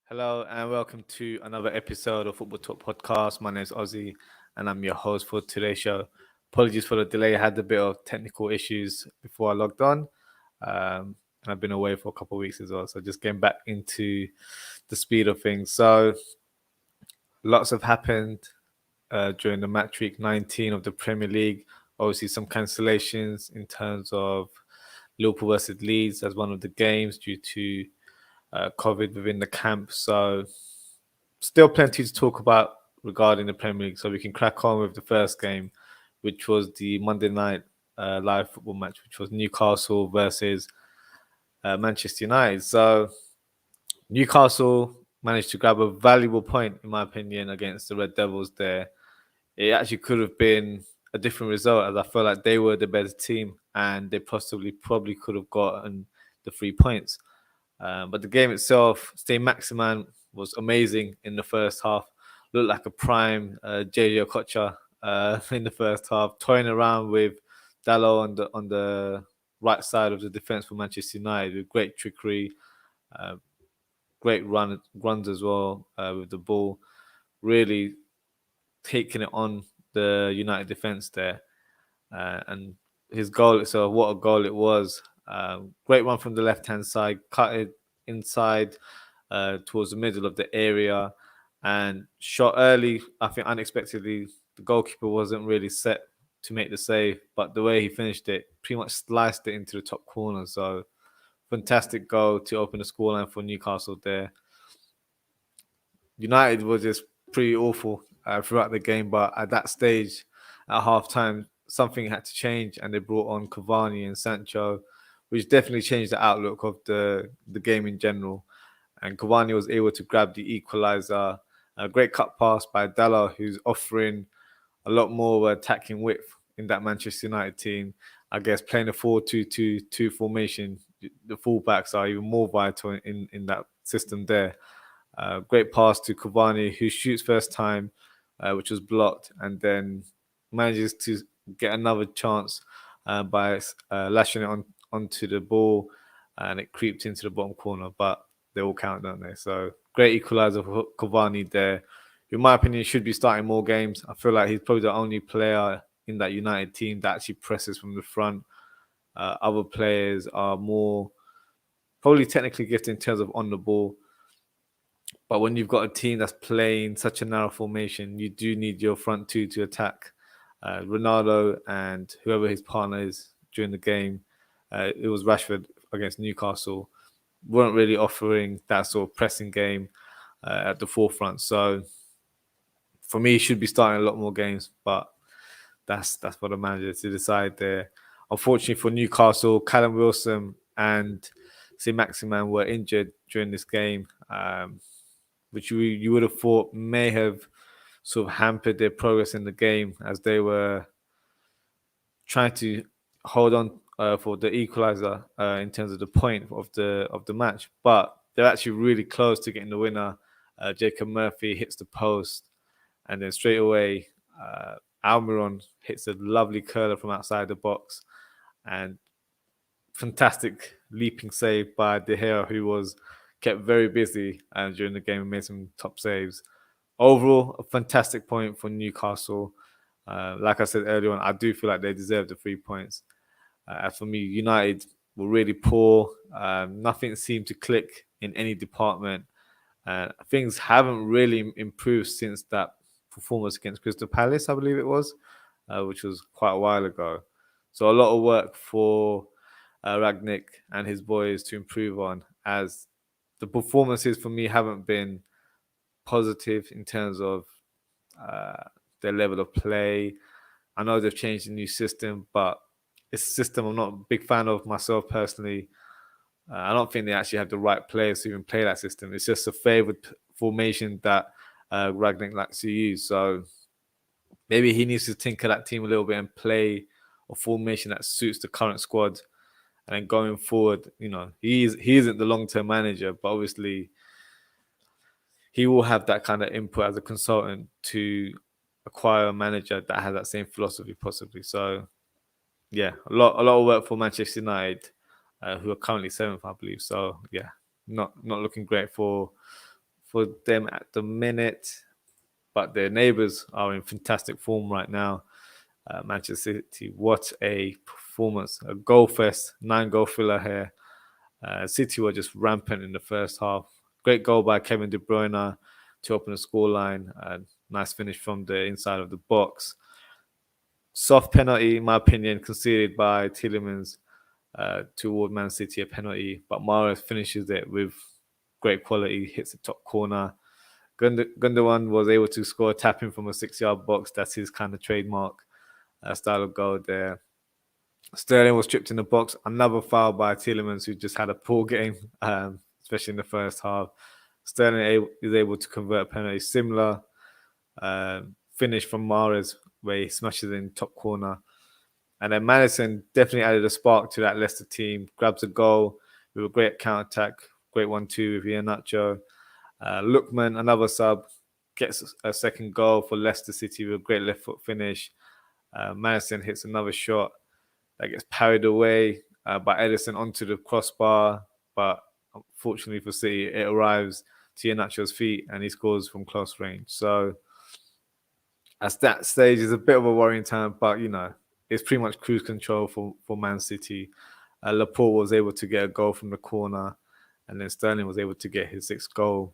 Hello and welcome to another episode of Football Talk Podcast. My name is Ozzie and I'm your host for today's show. Apologies for the delay. I had a bit of technical issues before I logged on. And I've been away for a couple of weeks as well. So just getting back into the speed of things. So lots have happened during the match week 19 of the Premier League. Obviously some cancellations in terms of Liverpool versus Leeds as one of the games due to COVID within the camp. So still plenty to talk about regarding the Premier League. So we can crack on with the first game, which was the Monday night live football match, which was Newcastle versus Manchester United. So Newcastle managed to grab a valuable point, in my opinion, against the Red Devils there. It actually could have been a different result, as I feel like they were the better team and they probably could have gotten the 3 points. But the game itself, Steve Maximan was amazing in the first half. Looked like a prime JJ Okocha in the first half, toying around with Dalot on the right side of the defence for Manchester United with great trickery, uh, great runs as well with the ball. Really taking it on the United defence there. And his goal itself, what a goal it was. Great one from the left-hand side, cut it inside towards the middle of the area and shot early. I think unexpectedly, the goalkeeper wasn't really set to make the save, but the way he finished it, pretty much sliced it into the top corner. So fantastic goal to open the scoreline for Newcastle there. United was just pretty awful throughout the game, but at that stage, at half-time, something had to change, and they brought on Cavani and Sancho, which definitely changed the outlook of the game in general. And Cavani was able to grab the equaliser. A great cut pass by Dalla, who's offering a lot more attacking width in that Manchester United team. I guess playing a 4-2-2-2 formation, the fullbacks are even more vital in that system there. Great pass to Cavani, who shoots first time, which was blocked, and then manages to get another chance by lashing it onto the ball, and it creeped into the bottom corner. But they all count, don't they? So great equaliser for Cavani there. In my opinion, should be starting more games. I feel like he's probably the only player in that United team that actually presses from the front. Other players are more probably technically gifted in terms of on the ball. But when you've got a team that's playing such a narrow formation, you do need your front two to attack. Ronaldo and whoever his partner is during the game, it was Rashford against Newcastle, weren't really offering that sort of pressing game at the forefront. So for me, he should be starting a lot more games, but that's for the manager to decide there. Unfortunately for Newcastle, Callum Wilson and St. Maximan were injured during this game, which you would have thought may have sort of hampered their progress in the game as they were trying to hold on for the equaliser in terms of the point of the match. But they're actually really close to getting the winner. Jacob Murphy hits the post, and then straight away Almiron hits a lovely curler from outside the box, and fantastic leaping save by De Gea, who was kept very busy during the game and made some top saves. Overall, a fantastic point for Newcastle. Like I said earlier on, I do feel like they deserve the 3 points. As for me, United were really poor. Nothing seemed to click in any department. Things haven't really improved since that performance against Crystal Palace, I believe it was, which was quite a while ago. So a lot of work for Ragnick and his boys to improve on, as the performances for me haven't been positive in terms of their level of play. I know they've changed the new system, but it's a system I'm not a big fan of myself personally. I don't think they actually have the right players to even play that system. It's just a favoured formation that Ragnick likes to use. So maybe he needs to tinker that team a little bit and play a formation that suits the current squad. And then going forward, he isn't the long-term manager, but obviously he will have that kind of input as a consultant to acquire a manager that has that same philosophy possibly. So yeah, a lot of work for Manchester United, who are currently 7th, I believe. So yeah, not looking great for for them at the minute, but their neighbours are in fantastic form right now. Manchester City, what a performance. A goal fest, 9-goal thriller here. City were just rampant in the first half. Great goal by Kevin De Bruyne to open the scoreline. Nice finish from the inside of the box. Soft penalty, in my opinion, conceded by Tielemans toward Man City, a penalty. But Mahrez finishes it with great quality, hits the top corner. Gundogan was able to score a tap-in from a 6-yard box. That's his kind of trademark style of goal there. Sterling was tripped in the box. Another foul by Tielemans, who just had a poor game, especially in the first half. Sterling is able to convert a penalty. Similar finish from Mahrez, where he smashes in top corner. And then Maddison definitely added a spark to that Leicester team. Grabs a goal with a great counter-attack. Great 1-2 with Iheanacho. Lookman, another sub, gets a second goal for Leicester City with a great left foot finish. Maddison hits another shot that gets parried away by Edison onto the crossbar, but unfortunately for City, it arrives to Iheanacho's feet and he scores from close range. So at that stage, it's a bit of a worrying time, but it's pretty much cruise control for Man City. Laporte was able to get a goal from the corner, and then Sterling was able to get his sixth goal,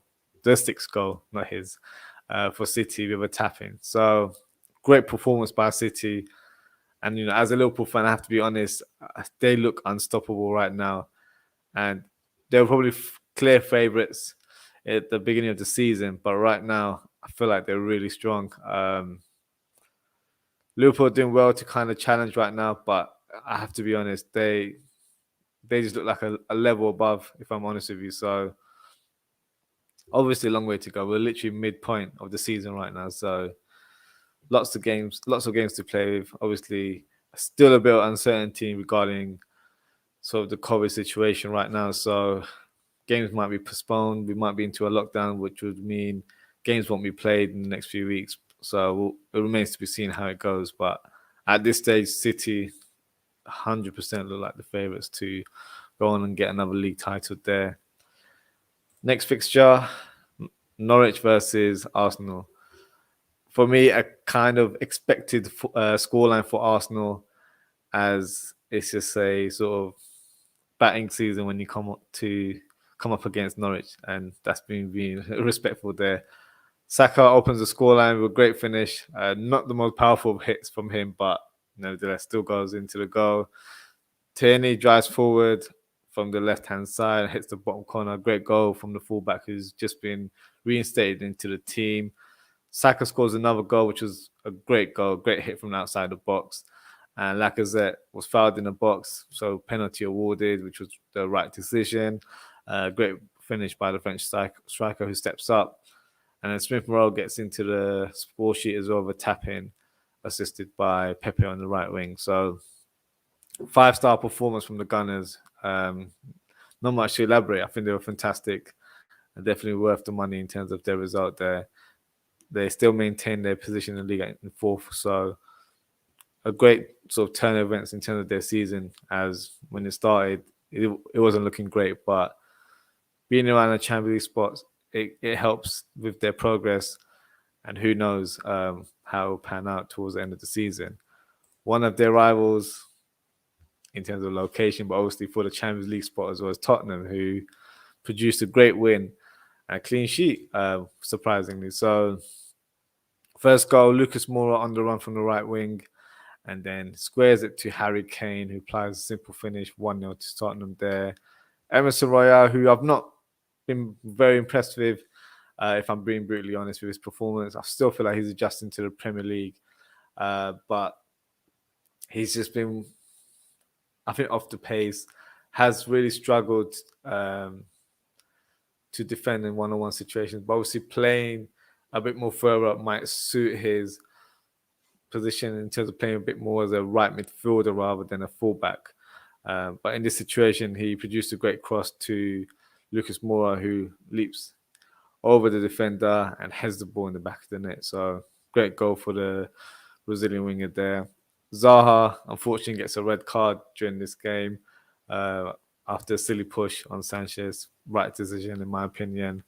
not his, for City with a tap-in. So great performance by City. And, as a Liverpool fan, I have to be honest, they look unstoppable right now. And they were probably clear favourites at the beginning of the season. But right now, I feel like they're really strong. Liverpool are doing well to kind of challenge right now. But I have to be honest, they just look like a level above, if I'm honest with you. So obviously a long way to go. We're literally midpoint of the season right now. So lots of games to play with. Obviously, still a bit of uncertainty regarding sort of the COVID situation right now. So games might be postponed. We might be into a lockdown, which would mean games won't be played in the next few weeks. So it remains to be seen how it goes. But at this stage, City 100% look like the favourites to go on and get another league title there. Next fixture, Norwich versus Arsenal. For me, a kind of expected scoreline for Arsenal, as it's just a sort of batting season when you come up against Norwich, and that's being respectful there. Saka opens the scoreline with a great finish. Not the most powerful hits from him, but nevertheless still goes into the goal. Tierney drives forward from the left-hand side, hits the bottom corner. Great goal from the fullback who's just been reinstated into the team. Saka scores another goal, which was a great goal, great hit from outside the box. And Lacazette was fouled in the box, so penalty awarded, which was the right decision. Great finish by the French striker who steps up. And then Smith Rowe gets into the score sheet as well with a tap-in, assisted by Pepe on the right wing. So 5-star performance from the Gunners. Not much to elaborate. I think they were fantastic and definitely worth the money in terms of their result there. They still maintain their position in the league in fourth. So a great sort of turn of events in terms of their season, as when it started, it wasn't looking great. But being around the Champions League spots, it helps with their progress. And who knows how it will pan out towards the end of the season. One of their rivals in terms of location, but obviously for the Champions League spot as well as Tottenham, who produced a great win, a clean sheet, surprisingly. So first goal, Lucas Moura on the run from the right wing, and then squares it to Harry Kane, who applies a simple finish, 1-0 to Tottenham there. Emerson Royale, who I've not been very impressed with, if I'm being brutally honest with his performance. I still feel like he's adjusting to the Premier League, but he's just been, I think, off the pace, has really struggled to defend in one-on-one situations. But obviously playing a bit more further up might suit his position in terms of playing a bit more as a right midfielder rather than a fullback. But in this situation, he produced a great cross to Lucas Moura, who leaps over the defender and heads the ball in the back of the net. So great goal for the Brazilian winger there. Zaha, unfortunately, gets a red card during this game after a silly push on Sanchez. Right decision, in my opinion.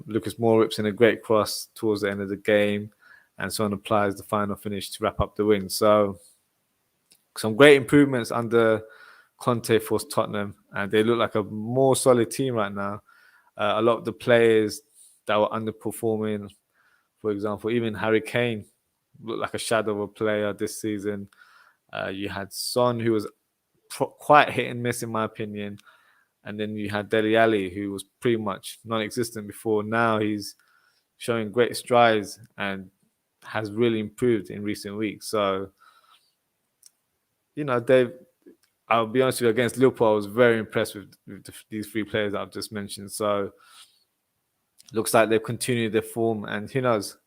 Lucas Moura in a great cross towards the end of the game, and Son applies the final finish to wrap up the win. So some great improvements under Conte for Tottenham, and they look like a more solid team right now. A lot of the players that were underperforming, for example, even Harry Kane looked like a shadow of a player this season. You had Son, who was quite hit and miss, in my opinion. And then you had Dele Alli, who was pretty much non-existent before. Now he's showing great strides and has really improved in recent weeks. So, I'll be honest with you, against Liverpool, I was very impressed with these three players that I've just mentioned. So, looks like they've continued their form. And who knows?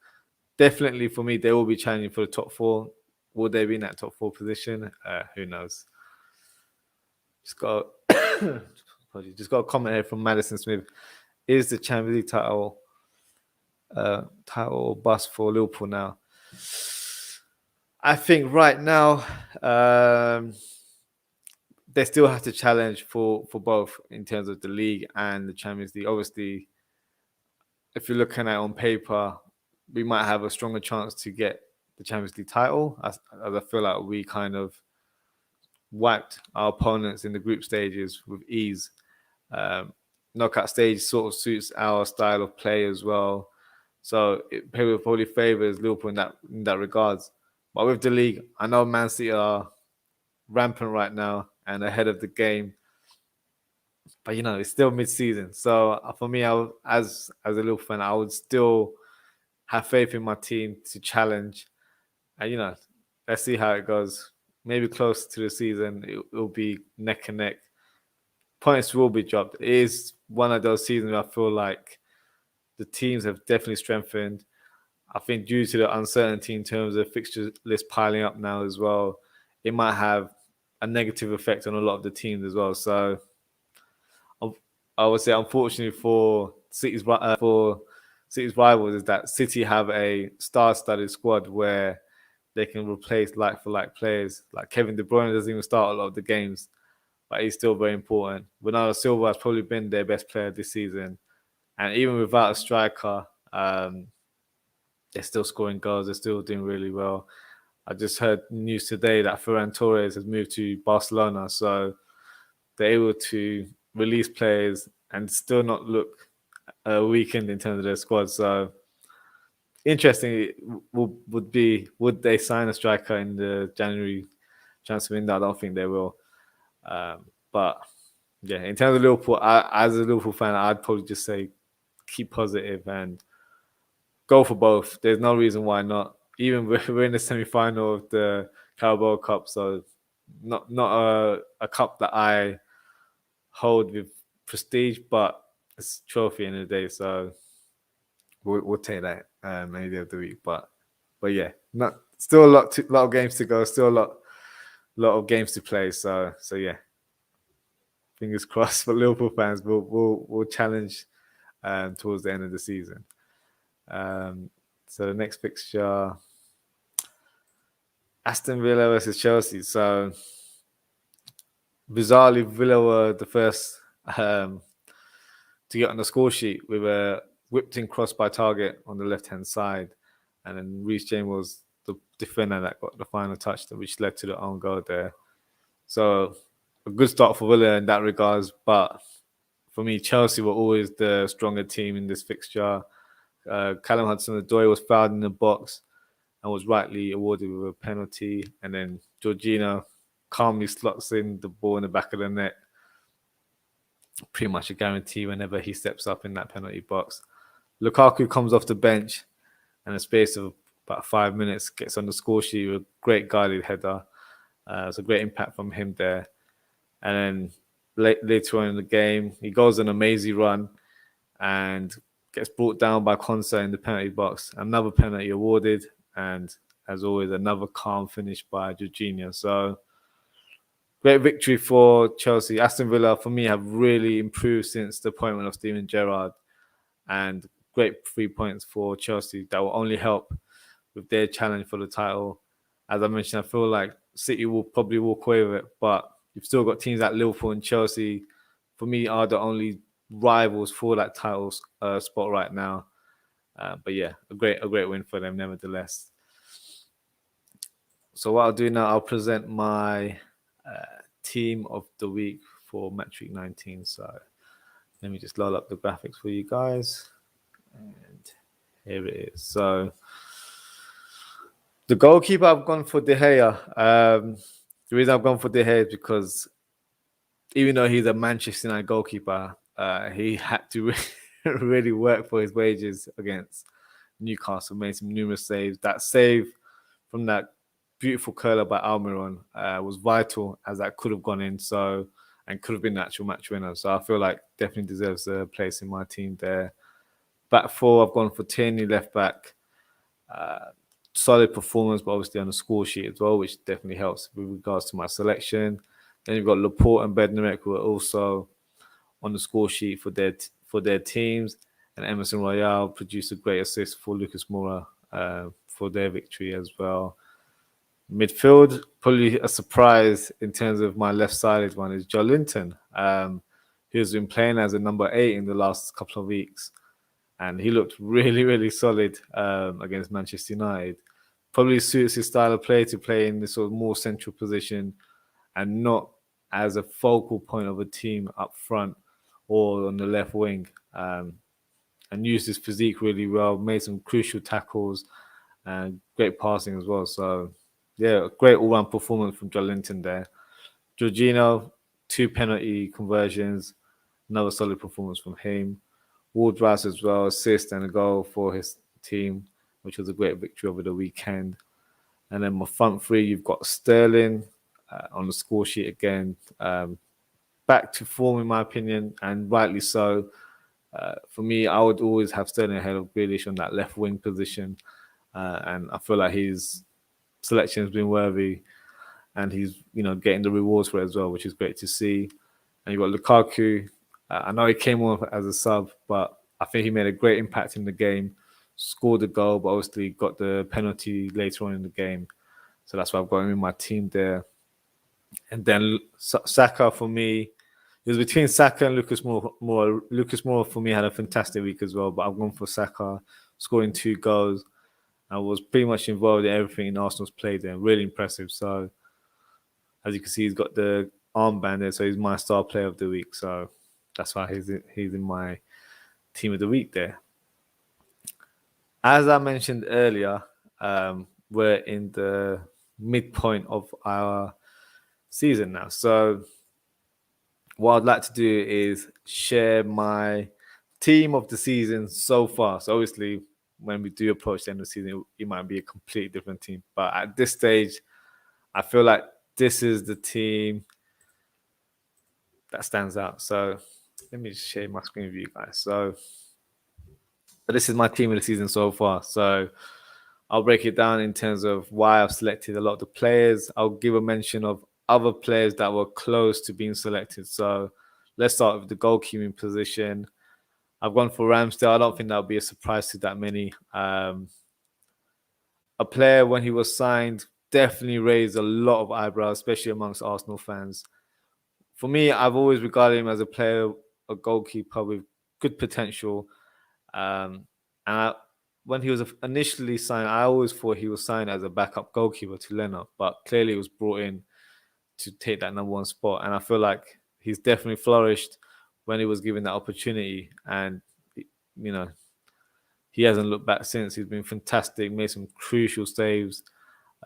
Definitely for me, they will be challenging for the top four. Will they be in that top four position? Who knows? Just got just got a comment here from Madison Smith. Is the Champions League title or bust for Liverpool now? I think right now they still have to challenge for both in terms of the league and the Champions League. Obviously, if you're looking at it on paper, we might have a stronger chance to get the Champions League title, as I feel like we kind of wiped our opponents in the group stages with ease. Knockout stage sort of suits our style of play as well, so it probably favours Liverpool in that regards. But with the league, I know Man City are rampant right now and ahead of the game, but it's still mid-season. So for me, as a Liverpool fan, I would still have faith in my team to challenge. And let's see how it goes. Maybe close to the season, it'll be neck and neck. Points will be dropped. It is one of those seasons where I feel like the teams have definitely strengthened. I think due to the uncertainty in terms of fixture list piling up now as well, it might have a negative effect on a lot of the teams as well. So I would say, unfortunately for City's rivals, is that City have a star-studded squad where they can replace like-for-like players. Like Kevin De Bruyne doesn't even start a lot of the games, but he's still very important. Bernardo Silva has probably been their best player this season. And even without a striker, they're still scoring goals. They're still doing really well. I just heard news today that Ferran Torres has moved to Barcelona. So they're able to release players and still not look weakened in terms of their squad. So interesting would they sign a striker in the January transfer window? I don't think they will. But yeah, in terms of Liverpool, as a Liverpool fan, I'd probably just say keep positive and go for both. There's no reason why not. Even we're in the semi-final of the Carabao Cup, so not a cup that I hold with prestige, but it's a trophy in the day, so we'll take that any day of the week. But yeah, still a lot of games to go, still a lot of games to play. So yeah, fingers crossed for Liverpool fans. We'll challenge towards the end of the season. So the next fixture, Aston Villa versus Chelsea. So bizarrely, Villa were the first to get on the score sheet with a whipped-in cross by Target on the left-hand side, and then Reece James was the defender that got the final touch, which led to the own goal there. So a good start for Villa in that regards, but for me, Chelsea were always the stronger team in this fixture. Callum Hudson-Odoi was fouled in the box and was rightly awarded with a penalty, and then Jorginho calmly slots in the ball in the back of the net. Pretty much a guarantee whenever he steps up in that penalty box. Lukaku comes off the bench and in a space of about 5 minutes gets on the score sheet with a great guided header. It's a great impact from him there. And then later on in the game, he goes on an amazing run and gets brought down by Konsa in the penalty box. Another penalty awarded, and as always, another calm finish by Jorginho. So great victory for Chelsea. Aston Villa, for me, have really improved since the appointment of Steven Gerrard, and great 3 points for Chelsea that will only help with their challenge for the title. As I mentioned, I feel like City will probably walk away with it, but you've still got teams like Liverpool and Chelsea, for me, are the only rivals for that title spot right now. But yeah, a great win for them nevertheless. So what I'll do now, I'll present my team of the week for match week 19. So let me just load up the graphics for you guys. And here it is. So the goalkeeper, I've gone for De Gea. The reason I've gone for De Gea is because even though he's a Manchester United goalkeeper, he had to really work for his wages against Newcastle, made some numerous saves. That save from that beautiful curler by Almiron was vital, as that could have gone in, so and could have been the actual match winner. So I feel like definitely deserves a place in my team there. Back four, I've gone for Tierney, left back. Solid performance, but obviously on the score sheet as well, which definitely helps with regards to my selection. Then you've got Laporte and Bednarek, who are also on the score sheet for their teams. And Emerson Royale produced a great assist for Lucas Moura for their victory as well. Midfield, probably a surprise in terms of my left-sided one is Joelinton, who's been playing as a number 8 in the last couple of weeks. And he looked really solid against Manchester United. Probably suits his style of play to play in this sort of more central position and not as a focal point of a team up front or on the left wing. And used his physique really well, made some crucial tackles and great passing as well. So, yeah, a great all-round performance from Joelinton there. Jorginho, 2 penalty conversions, another solid performance from him. Ward-Prowse as well, assist and a goal for his team, which was a great victory over the weekend. And then my front three, you've got Sterling on the score sheet again. Back to form, in my opinion, and rightly so. For me, I would always have Sterling ahead of Grealish on that left wing position. And I feel like his selection has been worthy and he's, getting the rewards for it as well, which is great to see. And you've got Lukaku. I know he came on as a sub, but I think he made a great impact in the game, scored a goal, but obviously got the penalty later on in the game. So that's why I've got him in my team there. And then Saka for me, it was between Saka and Lucas Moura. Lucas Moura for me had a fantastic week as well, but I've gone for Saka, scoring 2 goals. I was pretty much involved in everything in Arsenal's play there. Really impressive. So as you can see, he's got the armband there, so he's my star player of the week. So that's why he's in my team of the week there. As I mentioned earlier, we're in the midpoint of our season now. So what I'd like to do is share my team of the season so far. So obviously, when we do approach the end of the season, it might be a completely different team. But at this stage, I feel like this is the team that stands out. So let me just share my screen with you guys. So this is my team of the season so far. So I'll break it down in terms of why I've selected a lot of the players. I'll give a mention of other players that were close to being selected. So let's start with the goalkeeping position. I've gone for Ramsdale. I don't think that'll be a surprise to that many. A player, when he was signed, definitely raised a lot of eyebrows, especially amongst Arsenal fans. For me, I've always regarded him as a player, a goalkeeper with good potential. When he was initially signed, I always thought he was signed as a backup goalkeeper to Leno, but clearly he was brought in to take that number 1 spot. And I feel like he's definitely flourished when he was given that opportunity. And, he hasn't looked back since. He's been fantastic, made some crucial saves.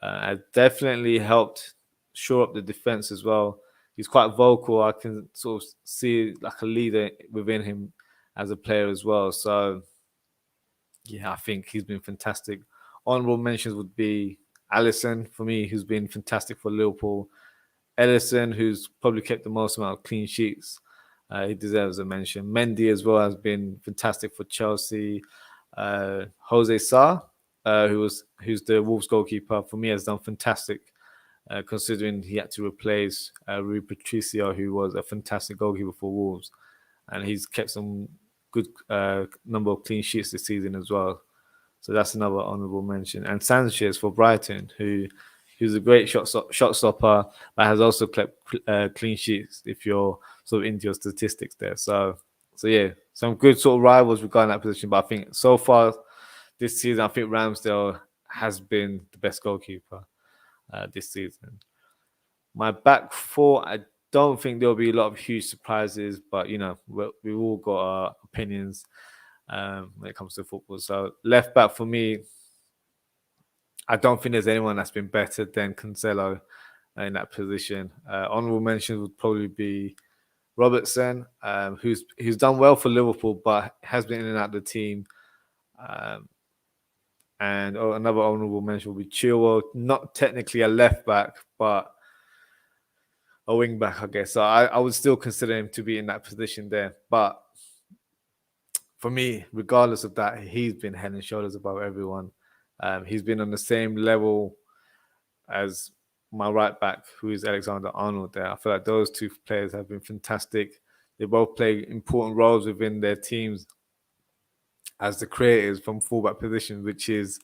Has definitely helped shore up the defense as well. He's quite vocal. I can sort of see like a leader within him as a player as well. So, yeah, I think he's been fantastic. Honourable mentions would be Alisson, for me, who's been fantastic for Liverpool. Ederson, who's probably kept the most amount of clean sheets. He deserves a mention. Mendy as well has been fantastic for Chelsea. Jose Sa, who's the Wolves goalkeeper, for me has done fantastic, considering he had to replace Rui Patricio, who was a fantastic goalkeeper for Wolves. And he's kept some good number of clean sheets this season as well. So that's another honourable mention. And Sanchez for Brighton, who's a great shot stopper, but has also kept clean sheets if you're sort of into your statistics there. So So yeah, some good sort of rivals regarding that position. But I think so far this season, I think Ramsdale has been the best goalkeeper this season. My back four, I don't think there'll be a lot of huge surprises, but we've all got our opinions when it comes to football. So left back for me, I don't think there's anyone that's been better than Cancelo in that position. Honourable mentions would probably be Robertson, who's done well for Liverpool, but has been in and out of the team. And another honourable mention will be Chilwell, not technically a left back, but a wing back, I guess. So I would still consider him to be in that position there. But for me, regardless of that, he's been head and shoulders above everyone. He's been on the same level as my right back, who is Alexander-Arnold there. I feel like those two players have been fantastic. They both play important roles within their teams as the creators from fullback position, which is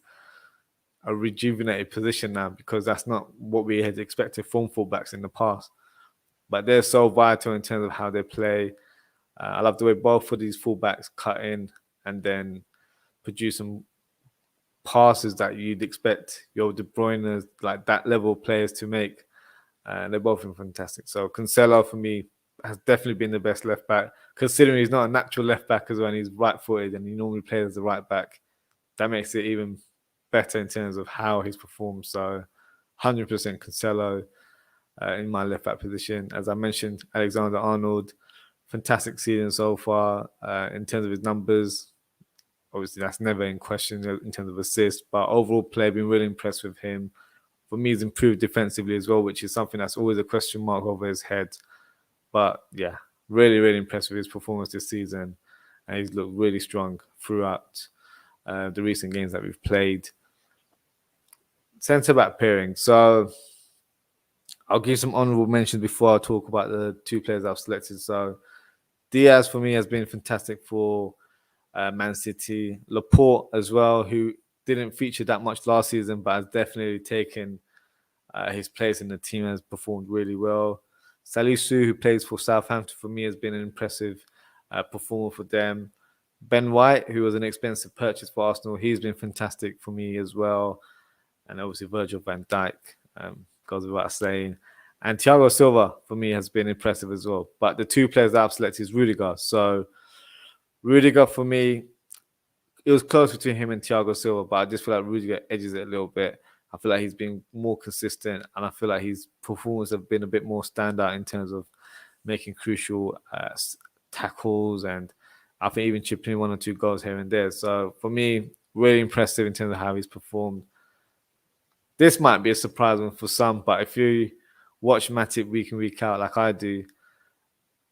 a rejuvenated position now because that's not what we had expected from fullbacks in the past. But they're so vital in terms of how they play. I love the way both of these fullbacks cut in and then produce some passes that you'd expect your De Bruyne, like that level of players to make. And they're both been fantastic. So Cancelo for me has definitely been the best left back, considering he's not a natural left back as well, and he's right-footed and he normally plays as a right back. That makes it even better in terms of how he's performed. So 100% Cancelo in my left back position. As I mentioned, Alexander-Arnold, fantastic season so far in terms of his numbers. Obviously, that's never in question in terms of assists, but overall play, been really impressed with him. For me, he's improved defensively as well, which is something that's always a question mark over his head. But yeah, really, really impressed with his performance this season. And he's looked really strong throughout the recent games that we've played. Centre-back pairing. So I'll give some honourable mentions before I talk about the two players I've selected. So Diaz for me has been fantastic for Man City. Laporte as well, who didn't feature that much last season, but has definitely taken his place in the team, has performed really well. Salisu, who plays for Southampton, for me has been an impressive performer for them. Ben White, who was an expensive purchase for Arsenal, he's been fantastic for me as well. And obviously Virgil van Dijk goes without saying. And Thiago Silva, for me, has been impressive as well. But the two players that I've selected is Rudiger. So Rudiger, for me, it was close between him and Thiago Silva, but I just feel like Rudiger edges it a little bit. I feel like he's been more consistent, and I feel like his performance have been a bit more standout in terms of making crucial tackles, and I think even chipping in 1 or 2 goals here and there. So for me, really impressive in terms of how he's performed. This might be a surprise one for some, but if you watch Matip week in, week out like I do,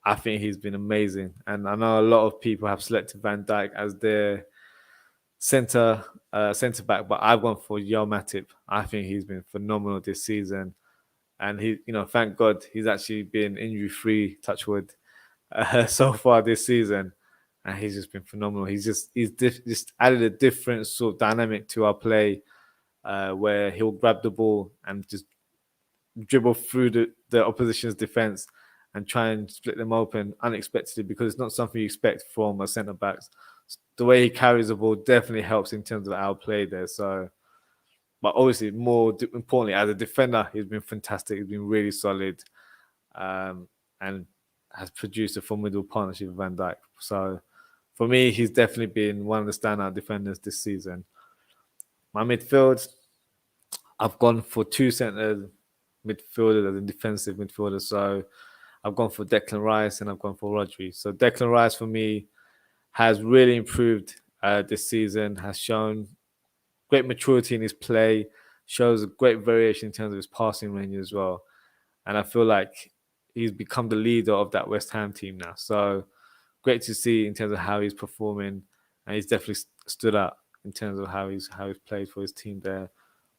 I think he's been amazing. And I know a lot of people have selected Van Dijk as their centre back, but I've gone for Yo Matip. I think he's been phenomenal this season. And he, thank God he's actually been injury-free, touch wood, so far this season. And he's just been phenomenal. He's just added a different sort of dynamic to our play where he'll grab the ball and just dribble through the opposition's defense and try and split them open unexpectedly, because it's not something you expect from a centre back. The way he carries the ball definitely helps in terms of our play there. So, but obviously, more importantly, as a defender, he's been fantastic. He's been really solid, and has produced a formidable partnership with Van Dijk. So, for me, he's definitely been one of the standout defenders this season. My midfield, I've gone for 2 centre midfielders as a defensive midfielder. So I've gone for Declan Rice and I've gone for Rodri. So Declan Rice for me has really improved this season, has shown great maturity in his play, shows a great variation in terms of his passing range as well. And I feel like he's become the leader of that West Ham team now. So great to see in terms of how he's performing. And he's definitely stood out in terms of how he's played for his team there.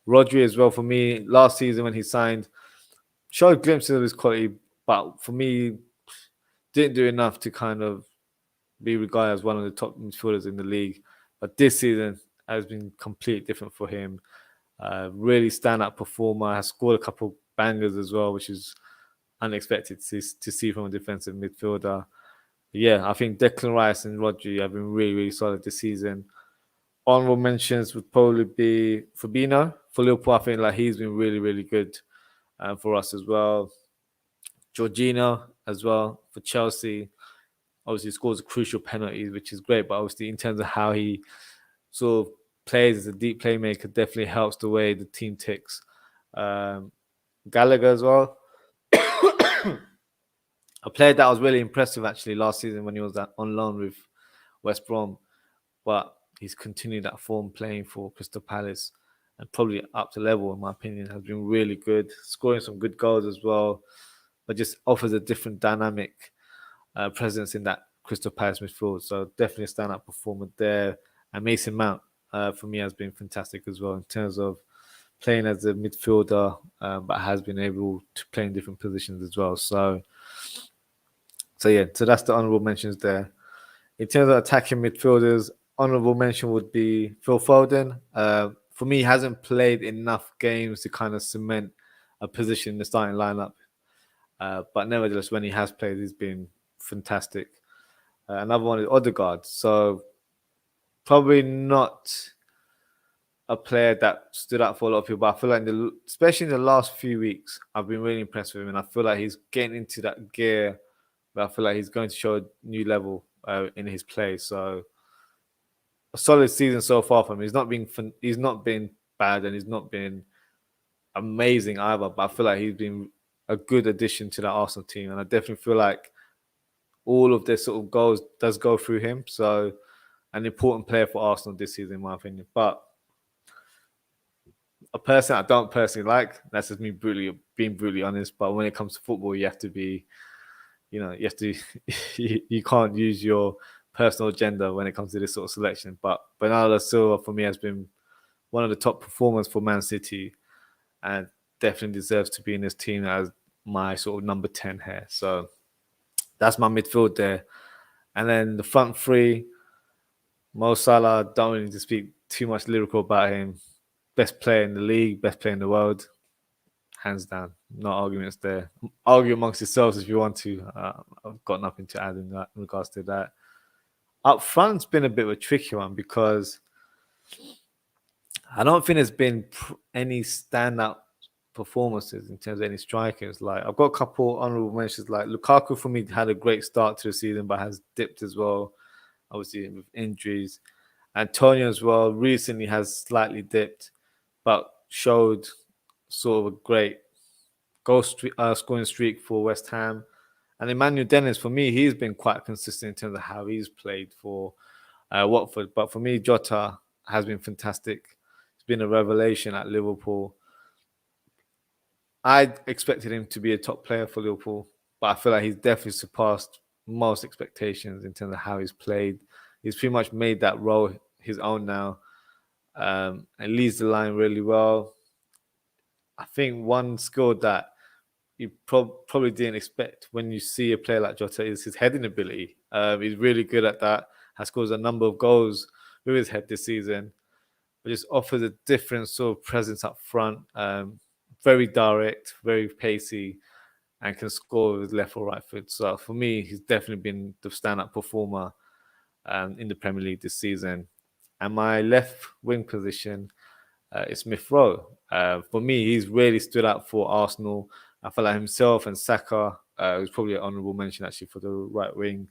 Rodri as well, for me, last season when he signed, showed glimpses of his quality, but for me, didn't do enough to kind of be regarded as one of the top midfielders in the league. But this season has been completely different for him. Really standout performer, has scored a couple bangers as well, which is unexpected to see from a defensive midfielder. Yeah, I think Declan Rice and Rodri have been really, really solid this season. Honourable mentions would probably be Fabinho for Liverpool. I think like he's been really, really good for us as well. Jorginho as well for Chelsea. Obviously, scores crucial penalties, which is great. But obviously, in terms of how he sort of plays as a deep playmaker, definitely helps the way the team ticks. Um, Gallagher as well. A player that was really impressive actually last season when he was on loan with West Brom, but he's continued that form playing for Crystal Palace and probably up to level in my opinion. Has been really good, scoring some good goals as well, but just offers a different dynamic presence in that Crystal Palace midfield. So definitely a standout performer there. And Mason Mount for me has been fantastic as well in terms of playing as a midfielder, but has been able to play in different positions as well. So yeah, so that's the honourable mentions there. In terms of attacking midfielders, honourable mention would be Phil Foden. For me, he hasn't played enough games to kind of cement a position in the starting lineup. But nevertheless, when he has played, he's been fantastic. Another one is Odegaard. So probably not a player that stood out for a lot of people, but I feel like, especially in the last few weeks, I've been really impressed with him. And I feel like he's getting into that gear where I feel like he's going to show a new level in his play. So a solid season so far from him. He's not been bad and he's not been amazing either. But I feel like he's been a good addition to that Arsenal team, and I definitely feel like all of their sort of goals does go through him. So an important player for Arsenal this season, in my opinion. But a person I don't personally like, that's just me being brutally honest. But when it comes to football, you have to be, you have to, you can't use your personal agenda when it comes to this sort of selection. But Bernardo Silva for me has been one of the top performers for Man City, and definitely deserves to be in this team as my sort of number 10 here. So that's my midfield there. And then the front three, Mo Salah, don't really need to speak too much lyrical about him. Best player in the league, best player in the world, hands down. No arguments there. Argue amongst yourselves if you want to. I've got nothing to add in regards to that. Up front's been a bit of a tricky one because I don't think there's been any standout performances in terms of any strikers. Like I've got a couple honourable mentions. Like Lukaku for me had a great start to the season, but has dipped as well, obviously with injuries. Antonio as well recently has slightly dipped, but showed sort of a great scoring streak for West Ham. And Emmanuel Dennis, for me, he's been quite consistent in terms of how he's played for Watford. But for me, Jota has been fantastic. He's been a revelation at Liverpool. I expected him to be a top player for Liverpool, but I feel like he's definitely surpassed most expectations in terms of how he's played. He's pretty much made that role his own now, and leads the line really well. I think one skill that you probably didn't expect when you see a player like Jota is his heading ability. He's really good at that. Has scored a number of goals with his head this season. But just offers a different sort of presence up front. Very direct, very pacey, and can score with his left or right foot. So for me, he's definitely been the stand-up performer in the Premier League this season. And my left wing position is Smith Rowe. For me, he's really stood out for Arsenal. I feel like himself and Saka was probably an honourable mention actually for the right wing,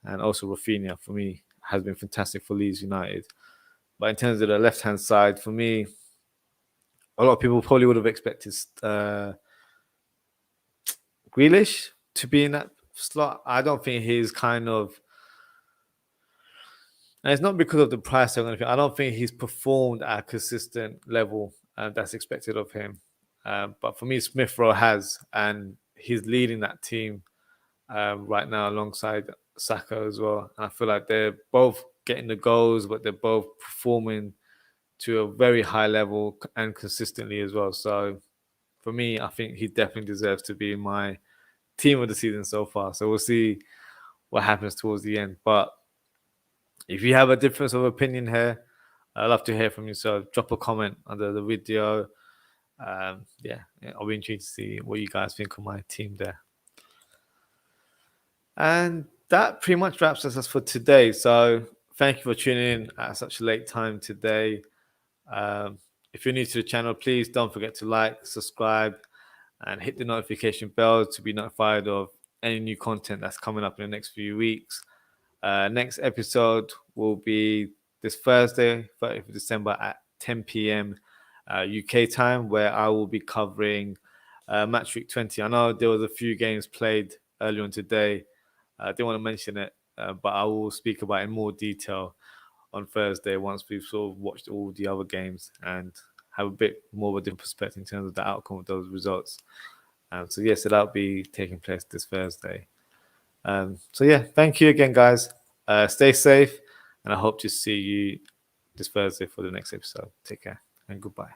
and also Rafinha for me has been fantastic for Leeds United. But in terms of the left hand side, for me, a lot of people probably would have expected Grealish to be in that slot. I don't think he's kind of, and it's not because of the price or anything. I don't think he's performed at a consistent level that's expected of him. But for me, Smith Rowe has, and he's leading that team right now alongside Saka as well. And I feel like they're both getting the goals, but they're both performing to a very high level and consistently as well. So for me, I think he definitely deserves to be my team of the season so far. So we'll see what happens towards the end. But if you have a difference of opinion here, I'd love to hear from you. So drop a comment under the video. Yeah, I'll be intrigued to see what you guys think of my team there. And that pretty much wraps us for today. So thank you for tuning in at such a late time today. If you're new to the channel, please don't forget to like, subscribe, and hit the notification bell to be notified of any new content that's coming up in the next few weeks. Next episode will be this Thursday, 30th of December at 10 p.m. UK time, where I will be covering match week 20. I know there was a few games played earlier on today. I didn't want to mention it, but I will speak about it in more detail on Thursday once we've sort of watched all the other games and have a bit more of a different perspective in terms of the outcome of those results. So that'll be taking place this Thursday. Thank you again, guys. Stay safe, and I hope to see you this Thursday for the next episode. Take care and goodbye.